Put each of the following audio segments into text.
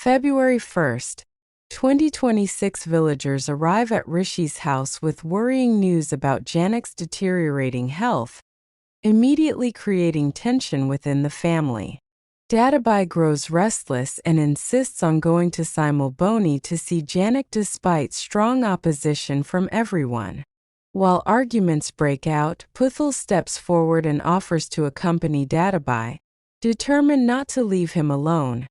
February 1st, 2026 villagers arrive at Rishi's house with worrying news about Janick's deteriorating health, immediately creating tension within the family. Databai grows restless and insists on going to Simulboni to see Janick despite strong opposition from everyone. While arguments break out, Puthul steps forward and offers to accompany Databai, determined not to leave him alone.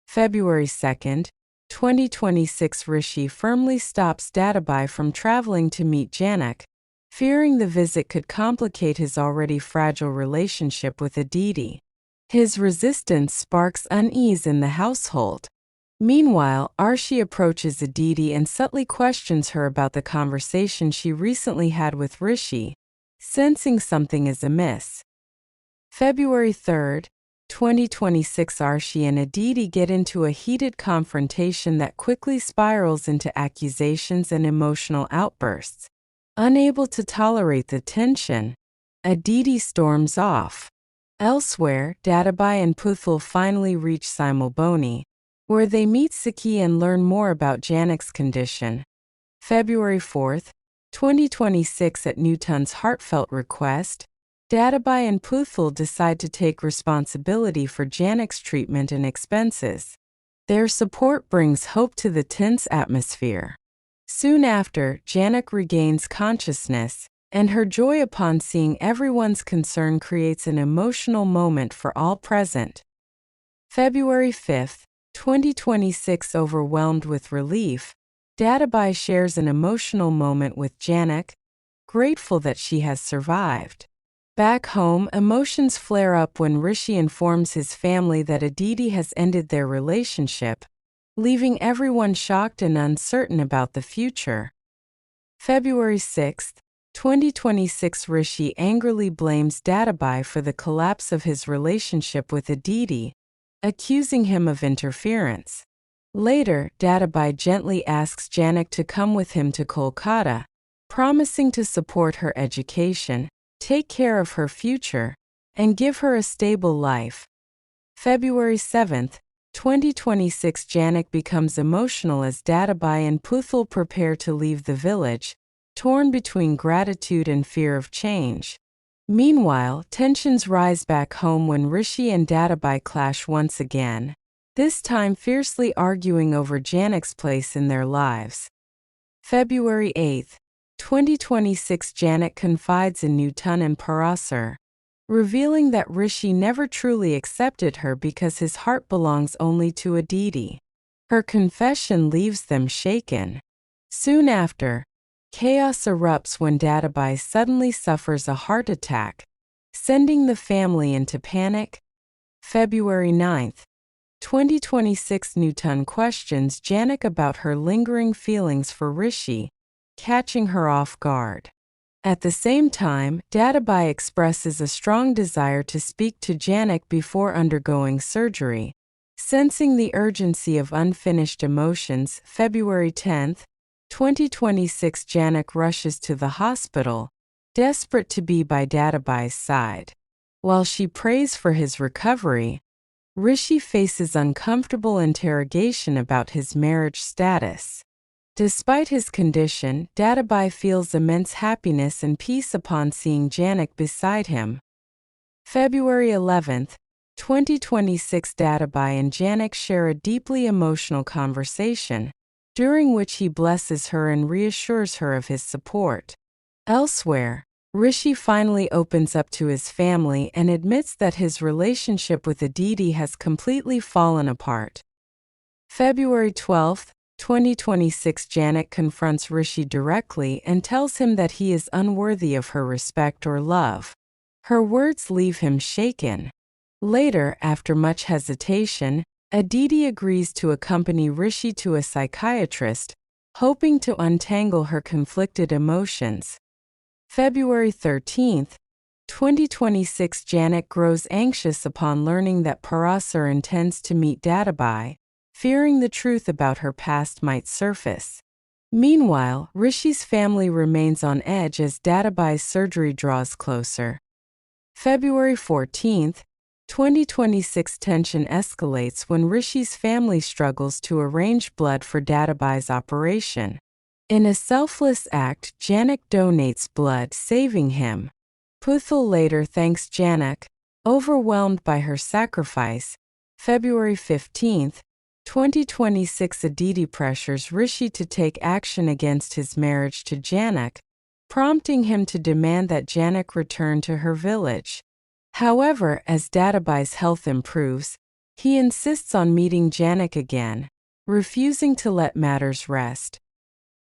February 2nd, 2026 Rishi firmly stops Databai from traveling to meet Janick, fearing the visit could complicate his already fragile relationship with Adidi. His resistance sparks unease in the household. Meanwhile, Arshi approaches Adidi and subtly questions her about the conversation she recently had with Rishi, sensing something is amiss. February 3rd, 2026 Arshi and Adidi get into a heated confrontation that quickly spirals into accusations and emotional outbursts. Unable to tolerate the tension, Adidi storms off. Elsewhere, Databai and Puthul finally reach Simulboni, where they meet Saki and learn more about Janick's condition. February 4th, 2026 At Nutan's heartfelt request, Databai and Puthul decide to take responsibility for Janick's treatment and expenses. Their support brings hope to the tense atmosphere. Soon after, Janick regains consciousness, and her joy upon seeing everyone's concern creates an emotional moment for all present. February 5th, 2026 Overwhelmed with relief, Databai shares an emotional moment with Janick, grateful that she has survived. Back home, emotions flare up when Rishi informs his family that Adidi has ended their relationship, leaving everyone shocked and uncertain about the future. February 6th, 2026 Rishi angrily blames Databai for the collapse of his relationship with Adidi, accusing him of interference. Later, Databai gently asks Janick to come with him to Kolkata, promising to support her education, take care of her future, and give her a stable life. February 7th, 2026 Janick becomes emotional as Databai and Puthul prepare to leave the village, torn between gratitude and fear of change. Meanwhile, tensions rise back home when Rishi and Databai clash once again, this time fiercely arguing over Janick's place in their lives. February 8th, 2026 Janick confides in Nutan and Parasar, revealing that Rishi never truly accepted her because his heart belongs only to Adidi. Her confession leaves them shaken. Soon after, chaos erupts when Databai suddenly suffers a heart attack, sending the family into panic. February 9th, 2026 Nutan questions Janick about her lingering feelings for Rishi, catching her off guard. At the same time, Databai expresses a strong desire to speak to Janick before undergoing surgery, sensing the urgency of unfinished emotions. February 10th, 2026 Janick rushes to the hospital, desperate to be by Databai's side. While she prays for his recovery, Rishi faces uncomfortable interrogation about his marriage status. Despite his condition, Databai feels immense happiness and peace upon seeing Janick beside him. February 11th, 2026 Databai and Janick share a deeply emotional conversation, during which he blesses her and reassures her of his support. Elsewhere, Rishi finally opens up to his family and admits that his relationship with Adidi has completely fallen apart. February 12th, 2026 Janick confronts Rishi directly and tells him that he is unworthy of her respect or love. Her words leave him shaken. Later, after much hesitation, Adidi agrees to accompany Rishi to a psychiatrist, hoping to untangle her conflicted emotions. February 13th, 2026 Janick grows anxious upon learning that Parasar intends to meet Databai, fearing the truth about her past might surface. Meanwhile, Rishi's family remains on edge as Databai's surgery draws closer. February 14th, 2026 tension escalates when Rishi's family struggles to arrange blood for Databai's operation. In a selfless act, Janick donates blood, saving him. Puthul later thanks Janick, overwhelmed by her sacrifice. February 15, 2026 Adidi pressures Rishi to take action against his marriage to Janick, prompting him to demand that Janick return to her village. However, as Databai's health improves, he insists on meeting Janick again, refusing to let matters rest.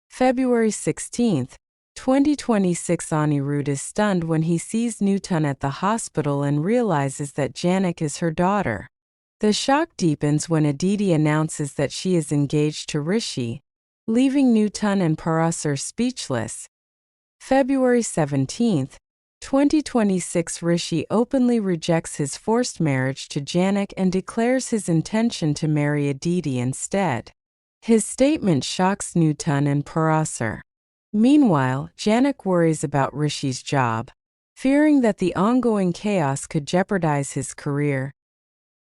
February 16, 2026 Anirudh is stunned when he sees Nutan at the hospital and realizes that Janick is her daughter. The shock deepens when Adidi announces that she is engaged to Rishi, leaving Nutan and Parasar speechless. February 17, 2026 Rishi openly rejects his forced marriage to Janick and declares his intention to marry Adidi instead. His statement shocks Nutan and Parasar. Meanwhile, Janick worries about Rishi's job, fearing that the ongoing chaos could jeopardize his career.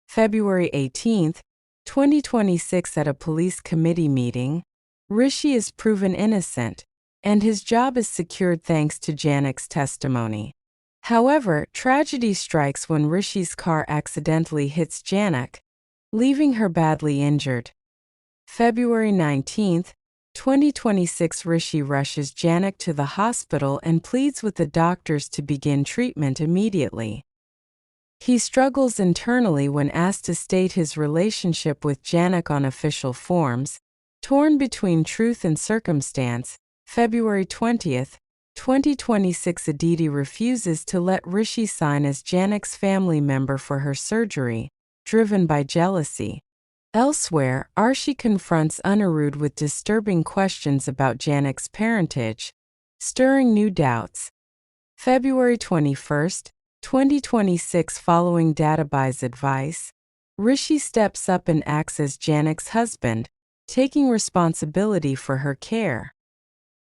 February 18, 2026 At a police committee meeting, Rishi is proven innocent, and his job is secured thanks to Janick's testimony. However, tragedy strikes when Rishi's car accidentally hits Janick, leaving her badly injured. February 19, 2026 Rishi rushes Janick to the hospital and pleads with the doctors to begin treatment immediately. He struggles internally when asked to state his relationship with Janick on official forms, torn between truth and circumstance. February 20, 2026 Adidi refuses to let Rishi sign as Janick's family member for her surgery, driven by jealousy. Elsewhere, Arshi confronts Anirudh with disturbing questions about Janick's parentage, stirring new doubts. February 21, 2026 Following Databai's advice, Rishi steps up and acts as Janick's husband, taking responsibility for her care.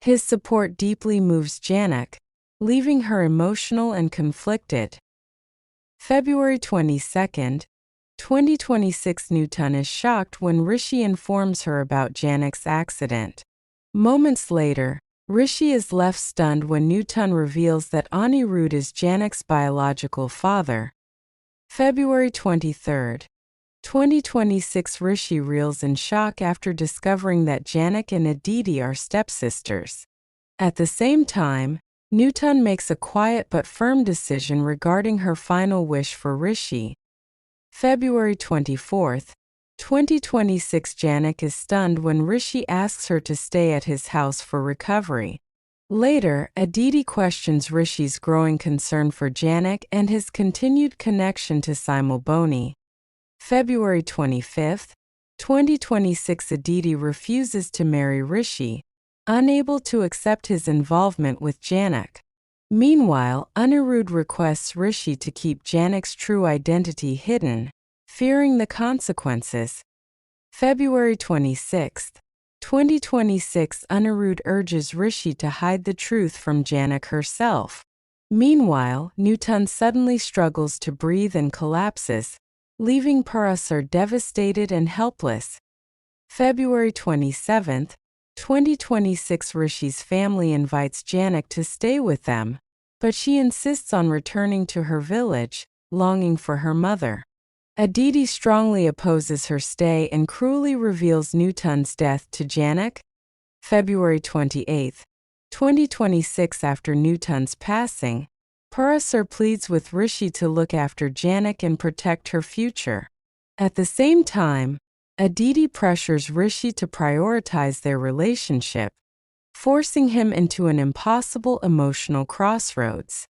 His support deeply moves Janick, leaving her emotional and conflicted. February 22, 2026 Nutan is shocked when Rishi informs her about Janick's accident. Moments later, Rishi is left stunned when Nutan reveals that Anirudh is Janick's biological father. February 23, 2026 Rishi reels in shock after discovering that Janick and Adidi are stepsisters. At the same time, Nutan makes a quiet but firm decision regarding her final wish for Rishi. February 24, 2026 Janick is stunned when Rishi asks her to stay at his house for recovery. Later, Adidi questions Rishi's growing concern for Janick and his continued connection to Simulboni. February 25, 2026 Adidi refuses to marry Rishi, unable to accept his involvement with Janick. Meanwhile, Anirudh requests Rishi to keep Janick's true identity hidden, fearing the consequences. February 26, 2026 Anirudh urges Rishi to hide the truth from Janick herself. Meanwhile, Nutan suddenly struggles to breathe and collapses, leaving Parasar devastated and helpless. February 27, 2026 Rishi's family invites Janick to stay with them, but she insists on returning to her village, longing for her mother. Adidi strongly opposes her stay and cruelly reveals Nutan's death to Janick. February 28, 2026 After Nutan's passing, Parasar pleads with Rishi to look after Janick and protect her future. At the same time, Adidi pressures Rishi to prioritize their relationship, forcing him into an impossible emotional crossroads.